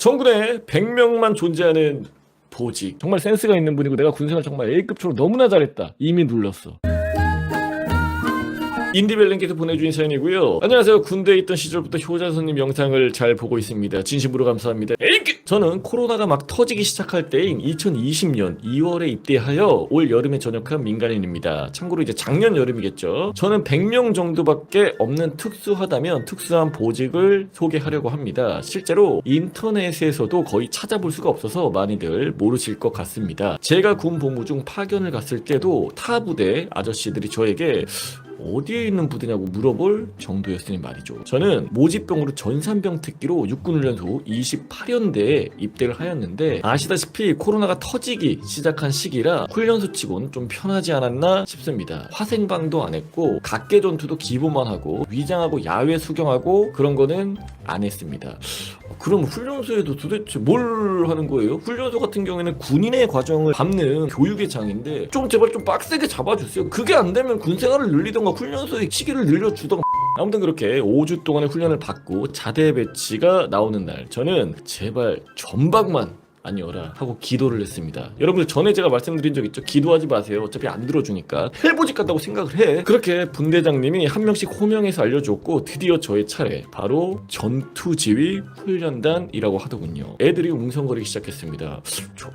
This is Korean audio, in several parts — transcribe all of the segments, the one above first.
정군에 100명만 존재하는 보직. 정말 센스가 있는 분이고 내가 군생활 정말 A급처럼 너무나 잘했다. 이미 눌렀어. 인디벨랭께서 보내주신 사연이고요. 안녕하세요. 군대에 있던 시절부터 효자손님 영상을 잘 보고 있습니다. 진심으로 감사합니다. 저는 코로나가 막 터지기 시작할 때인 2020년 2월에 입대하여 올 여름에 전역한 민간인입니다. 참고로 이제 작년 여름이겠죠. 저는 100명 정도밖에 없는 특수하다면 특수한 보직을 소개하려고 합니다. 실제로 인터넷에서도 거의 찾아볼 수가 없어서 많이들 모르실 것 같습니다. 제가 군 복무 중 파견을 갔을 때도 타 부대 아저씨들이 저에게 어디에 있는 부대냐고 물어볼 정도였으니 말이죠. 저는 모집병으로 전산병 특기로 육군훈련소 28연대에 입대를 하였는데 아시다시피 코로나가 터지기 시작한 시기라 훈련소 치곤 좀 편하지 않았나 싶습니다. 화생방도 안 했고 각계전투도 기본만 하고 위장하고 야외 수경하고 그런 거는 안 했습니다. 그럼 훈련소에도 도대체 뭘 하는 거예요? 훈련소 같은 경우에는 군인의 과정을 밟는 교육의 장인데 좀 제발 좀 빡세게 잡아주세요. 그게 안 되면 군생활을 늘리던가 훈련소의 시기를 늘려주던가. 아무튼 그렇게 5주 동안의 훈련을 받고 자대 배치가 나오는 날 저는 제발 전방만 아니어라 하고 기도를 했습니다. 여러분들 전에 제가 말씀드린 적 있죠? 기도하지 마세요. 어차피 안 들어주니까. 해보직 같다고 생각을 해. 그렇게 분대장님이 한 명씩 호명해서 알려줬고 드디어 저의 차례. 바로 전투지휘 훈련단이라고 하더군요. 애들이 웅성거리기 시작했습니다.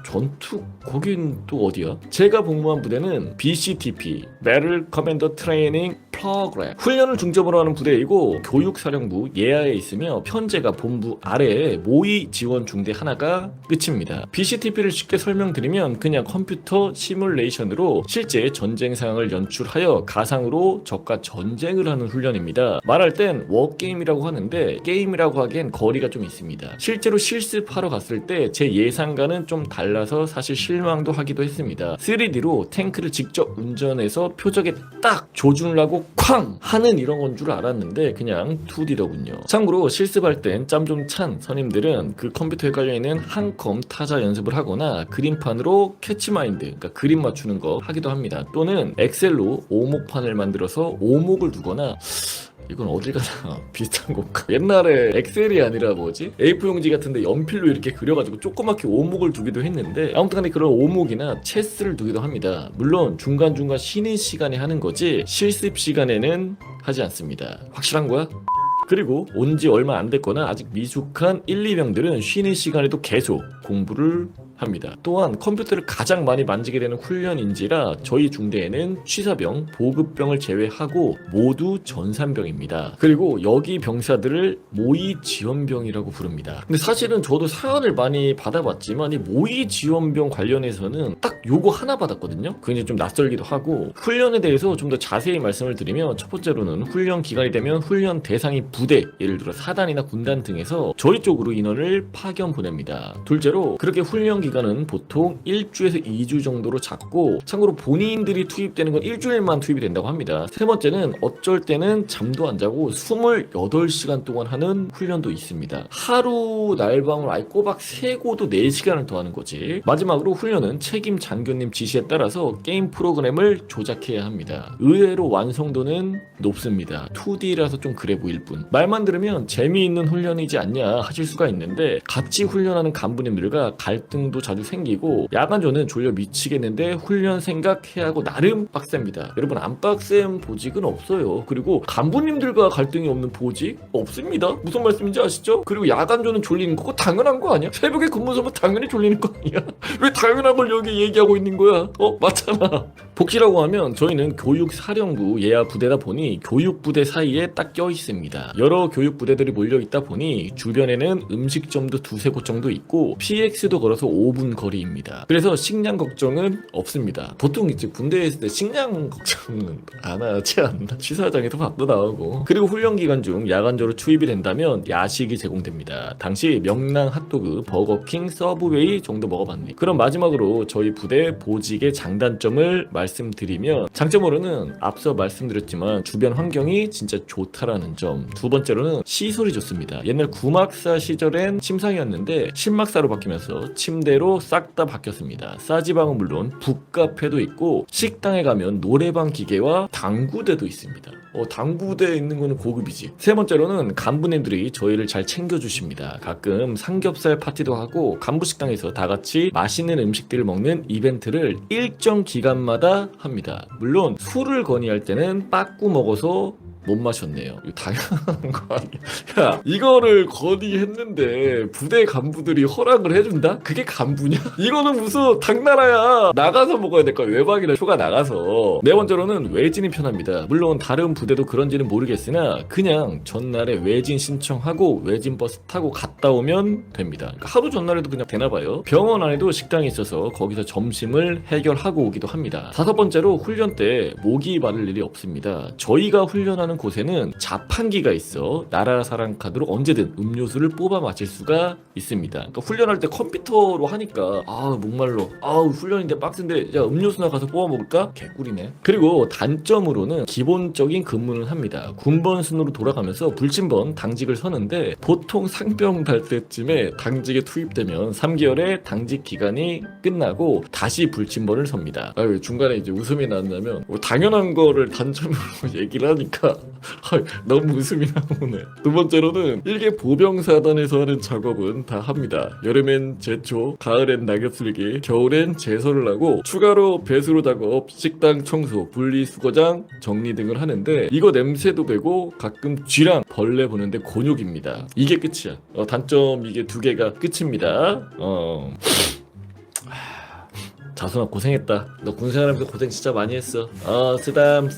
전투? 거긴 또 어디야? 제가 복무한 부대는 BCTP Battle Commander Training Program 훈련을 중점으로 하는 부대이고 교육사령부 예하에 있으며 편제가 본부 아래에 모의 지원 중대 하나가 끝입니다. BCTP를 쉽게 설명드리면 그냥 컴퓨터 시뮬레이션으로 실제 전쟁 상황을 연출하여 가상으로 적과 전쟁을 하는 훈련입니다. 말할 땐 워게임이라고 하는데 게임이라고 하기엔 거리가 좀 있습니다. 실제로 실습하러 갔을 때 제 예상과는 좀 달라서 사실 실망도 하기도 했습니다. 3D로 탱크를 직접 운전해서 표적에 딱 조준을 하고 쾅! 하는 이런 건 줄 알았는데 그냥 2D더군요. 참고로 실습할 땐 짬 좀 찬 선임들은 그 컴퓨터에 깔려있는 한컴 타자 연습을 하거나 그림판으로 캐치마인드, 그러니까 그림 맞추는 거 하기도 합니다. 또는 엑셀로 오목판을 만들어서 오목을 두거나 이건 어딜 가나 비슷한 건가? 옛날에 엑셀이 아니라 뭐지? A4 용지 같은데 연필로 이렇게 그려가지고 조그맣게 오목을 두기도 했는데 아무튼 간에 그런 오목이나 체스를 두기도 합니다. 물론 중간중간 쉬는 시간에 하는 거지 실습 시간에는 하지 않습니다. 확실한 거야? 그리고 온지 얼마 안 됐거나 아직 미숙한 1, 2병들은 쉬는 시간에도 계속 공부를 합니다. 또한 컴퓨터를 가장 많이 만지게 되는 훈련인지라 저희 중대에는 취사병, 보급병을 제외하고 모두 전산병입니다. 그리고 여기 병사들을 모의 지원병이라고 부릅니다. 근데 사실은 저도 사연을 많이 받아봤지만 이 모의 지원병 관련해서는 딱 요거 하나 받았거든요. 그게 이제 좀 낯설기도 하고 훈련에 대해서 좀 더 자세히 말씀을 드리면 첫 번째로는 훈련 기간이 되면 훈련 대상이 부대, 예를 들어 사단이나 군단 등에서 저희 쪽으로 인원을 파견 보냅니다. 둘째로 그렇게 훈련 기간은 보통 1주에서 2주 정도로 잡고 참고로 본인들이 투입되는 건 일주일만 투입이 된다고 합니다. 세 번째는 어쩔 때는 잠도 안 자고 28시간 동안 하는 훈련도 있습니다. 하루 날밤을 아예 꼬박 새고도 4시간을 더 하는 거지. 마지막으로 훈련은 책임 장교님 지시에 따라서 게임 프로그램을 조작해야 합니다. 의외로 완성도는 높습니다. 2D라서 좀 그래 보일 뿐. 말만 들으면 재미있는 훈련이지 않냐 하실 수가 있는데 같이 훈련하는 간부님들과 갈등도 자주 생기고 야간조는 졸려 미치겠는데 훈련 생각해야 하고 나름 빡셉니다. 여러분 안 빡센 보직은 없어요. 그리고 간부님들과 갈등이 없는 보직 없습니다. 무슨 말씀인지 아시죠? 그리고 야간조는 졸리는 거 당연한 거 아니야? 새벽에 근무하면 당연히 졸리는 거 아니야? 왜 당연한 걸 여기 얘기하고 있는 거야? 맞잖아. 복지라고 하면 저희는 교육사령부 예하 부대다 보니 교육부대 사이에 딱 껴있습니다. 여러 교육부대들이 몰려있다 보니 주변에는 음식점도 두세 곳 정도 있고 PX도 걸어서 5분 거리입니다. 그래서 식량 걱정은 없습니다. 보통 이제 군대에 있을 때 식량 걱정은 안 하지 않나? 취사장에서 밥도 나오고. 그리고 훈련 기간 중 야간조로 투입이 된다면 야식이 제공됩니다. 당시 명랑 핫도그, 버거킹, 서브웨이 정도 먹어봤네. 그럼 마지막으로 저희 부대 보직의 장단점을 말씀드리면 장점으로는 앞서 말씀드렸지만 주변 환경이 진짜 좋다라는 점. 두 번째로는 시설이 좋습니다. 옛날 구막사 시절엔 침상이었는데 신막사로 바뀌면서 침대, 현대로 싹 다 바뀌었습니다. 싸지방은 물론 북카페도 있고 식당에 가면 노래방 기계와 당구대도 있습니다. 당구대에 있는 거는 고급이지. 세 번째로는 간부님들이 저희를 잘 챙겨주십니다. 가끔 삼겹살 파티도 하고 간부식당에서 다 같이 맛있는 음식들을 먹는 이벤트를 일정 기간마다 합니다. 물론 술을 건의할 때는 빠꾸 먹어서 못 마셨네요. 이거 당연한 거 아니야? 야, 이거를 건의했는데 부대 간부들이 허락을 해준다? 그게 간부냐? 이거는 무슨 당나라야. 나가서 먹어야 될 거야. 외박이나 휴가 나가서. 네 번째로는 외진이 편합니다. 물론 다른 부대도 그런지는 모르겠으나 그냥 전날에 외진 신청하고 외진 버스 타고 갔다 오면 됩니다. 그러니까 하루 전날에도 그냥 되나봐요. 병원 안에도 식당이 있어서 거기서 점심을 해결하고 오기도 합니다. 다섯 번째로 훈련 때 모기 마를 일이 없습니다. 저희가 훈련하는 곳에는 자판기가 있어 나라사랑 카드로 언제든 음료수를 뽑아 마실 수가 있습니다. 그러니까 훈련할 때 컴퓨터로 하니까 목말라. 훈련인데 빡센데 야 음료수나 가서 뽑아 먹을까? 개꿀이네. 그리고 단점으로는 기본적인 근무는 합니다. 군번 순으로 돌아가면서 불침번 당직을 서는데 보통 상병 달 때쯤에 당직에 투입되면 3개월의 당직 기간이 끝나고 다시 불침번을 섭니다. 중간에 이제 웃음이 나왔냐면 당연한 거를 단점으로 얘기를 하니까 너무 웃음이 나오네. 두 번째로는 일개 보병사단에서 하는 작업은 다 합니다. 여름엔 제초, 가을엔 낙엽 쓸기, 겨울엔 제설을 하고 추가로 배수로 작업, 식당 청소, 분리수거장 정리 등을 하는데 이거 냄새도 배고 가끔 쥐랑 벌레 보는데 곤욕입니다. 이게 끝이야. 단점 이게 두 개가 끝입니다. 자순아 고생했다. 너 군생활하면서 고생 진짜 많이 했어. 쓰담.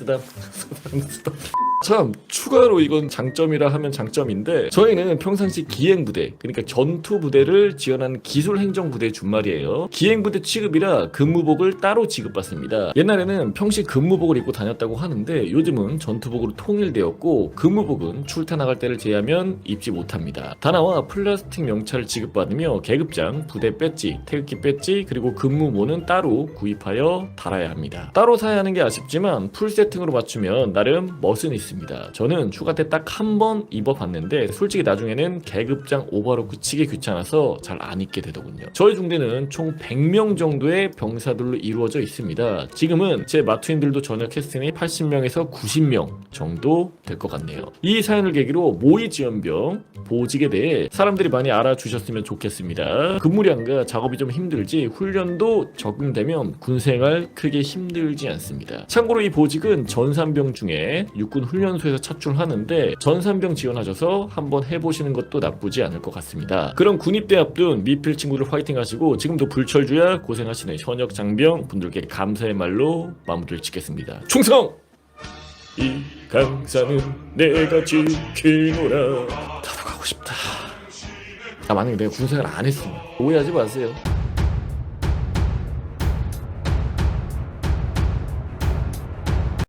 참 추가로 이건 장점이라 하면 장점인데 저희는 평상시 기행부대 그러니까 전투부대를 지원하는 기술행정부대의 준말이에요. 기행부대 취급이라 근무복을 따로 지급받습니다. 옛날에는 평시 근무복을 입고 다녔다고 하는데 요즘은 전투복으로 통일되었고 근무복은 출타 나갈 때를 제외하면 입지 못합니다. 다나와 플라스틱 명찰을 지급받으며 계급장, 부대 배지, 태극기 배지 그리고 근무모는 따로 구입하여 달아야 합니다. 따로 사야 하는 게 아쉽지만 풀세팅으로 맞추면 나름 멋은 있습니다. 저는 휴가 때 딱 한 번 입어봤는데 솔직히 나중에는 계급장 오버로크 치기 귀찮아서 잘 안 입게 되더군요. 저희 중대는 총 100명 정도의 병사들로 이루어져 있습니다. 지금은 제 마투인들도 전역했으니 80명에서 90명 정도 될 것 같네요. 이 사연을 계기로 모의지원병 보직에 대해 사람들이 많이 알아주셨으면 좋겠습니다. 근무량과 작업이 좀 힘들지 훈련도 적응되면 군생활 크게 힘들지 않습니다. 참고로 이 보직은 전산병 중에 육군 훈련소에서 차출하는데 전산병 지원하셔서 한번 해보시는 것도 나쁘지 않을 것 같습니다. 그럼 군입대 앞둔 미필 친구들 화이팅 하시고 지금도 불철주야 고생하시는 현역 장병 분들께 감사의 말로 마무리를 짓겠습니다. 충성! 이 강산은 내가 지키노라. 나도 가고 싶다. 만약에 내가 군생활 안 했으면 오해하지 마세요.